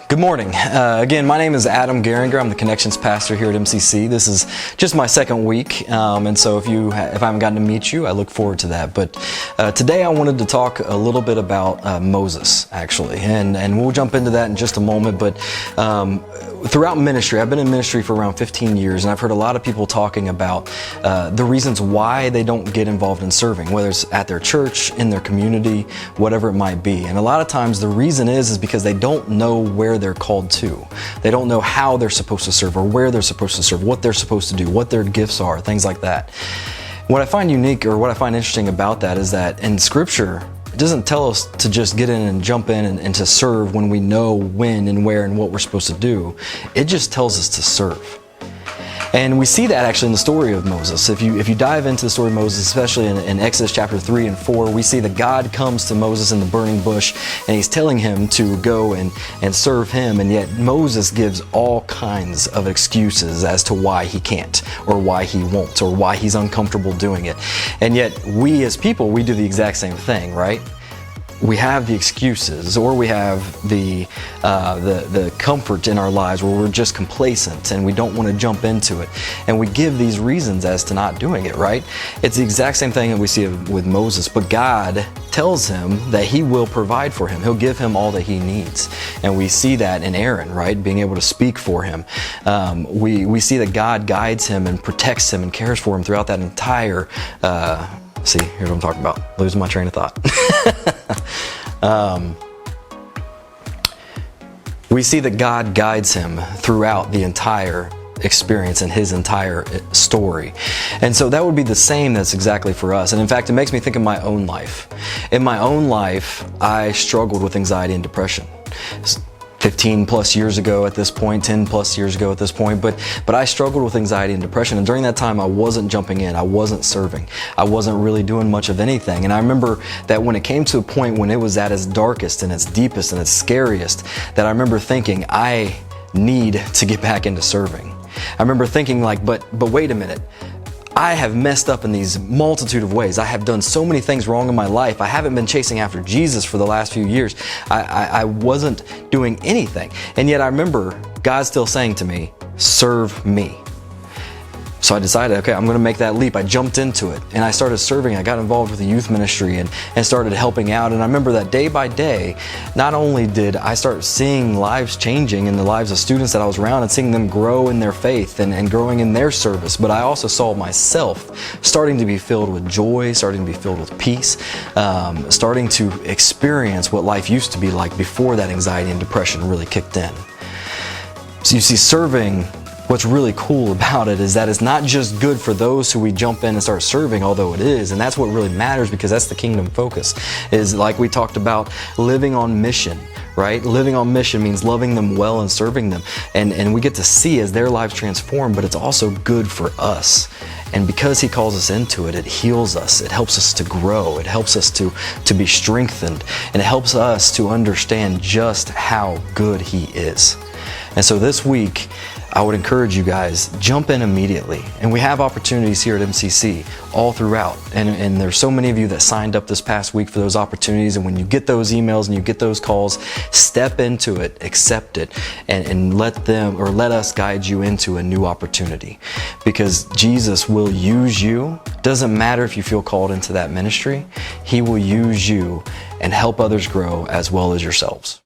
Good morning. Again, my name is Adam Garringer. I'm the Connections Pastor here at MCC. This is just my second week, and so if I haven't gotten to meet you, I look forward to that. But today I wanted to talk a little bit about Moses, actually, and we'll jump into that in just a moment. But throughout ministry, I've been in ministry for around 15 years, and I've heard a lot of people talking about the reasons why they don't get involved in serving, whether it's at their church, in their community, whatever it might be. And a lot of times the reason is because they don't know where they're called to. They don't know how they're supposed to serve or where they're supposed to serve, what they're supposed to do, what their gifts are, things like that. What I find unique, or what I find interesting about that, is that in Scripture, it doesn't tell us to just get in and jump in and to serve when we know when and where and what we're supposed to do. It just tells us to serve. And we see that actually in the story of Moses. If you dive into the story of Moses, especially in Exodus chapter 3 and 4, we see that God comes to Moses in the burning bush and he's telling him to go and serve him, and yet Moses gives all kinds of excuses as to why he can't, or why he won't, or why he's uncomfortable doing it. And yet we as people, we do the exact same thing, right? We have the excuses, or we have the comfort in our lives where we're just complacent and we don't want to jump into it, and we give these reasons as to not doing it, right? It's the exact same thing that we see with Moses, but God tells him that he will provide for him. He'll give him all that he needs, and we see that in Aaron, right? Being able to speak for him. We see that God guides him and protects him and cares for him throughout that entire see, here's what I'm talking about. Losing my train of thought. We see that God guides him throughout the entire experience and his entire story. And so that would be the same that's exactly for us. And in fact, it makes me think of my own life. In my own life, I struggled with anxiety and depression. 15 plus years ago at this point, 10 plus years ago at this point, but I struggled with anxiety and depression, and during that time I wasn't jumping in, I wasn't serving, I wasn't really doing much of anything. And I remember that when it came to a point when it was at its darkest and its deepest and its scariest, that I remember thinking, I need to get back into serving. I remember thinking like, but wait a minute, I have messed up in these multitude of ways. I have done so many things wrong in my life. I haven't been chasing after Jesus for the last few years. I wasn't doing anything. And yet I remember God still saying to me, serve me. So I decided, okay, I'm going to make that leap. I jumped into it and I started serving. I got involved with the youth ministry and started helping out. And I remember that day by day, not only did I start seeing lives changing in the lives of students that I was around and seeing them grow in their faith and growing in their service, but I also saw myself starting to be filled with joy, starting to be filled with peace, starting to experience what life used to be like before that anxiety and depression really kicked in. So you see, serving, what's really cool about it is that it's not just good for those who we jump in and start serving, although it is, and that's what really matters, because that's the kingdom focus, is like we talked about, living on mission, right? Living on mission means loving them well and serving them, and we get to see as their lives transform, but it's also good for us. And because he calls us into it, it heals us, it helps us to grow, it helps us to be strengthened, and it helps us to understand just how good he is. And so this week, I would encourage you guys, jump in immediately. And we have opportunities here at MCC all throughout. And there's so many of you that signed up this past week for those opportunities. And when you get those emails and you get those calls, step into it, accept it, and let us guide you into a new opportunity. Because Jesus will use you. Doesn't matter if you feel called into that ministry. He will use you and help others grow as well as yourselves.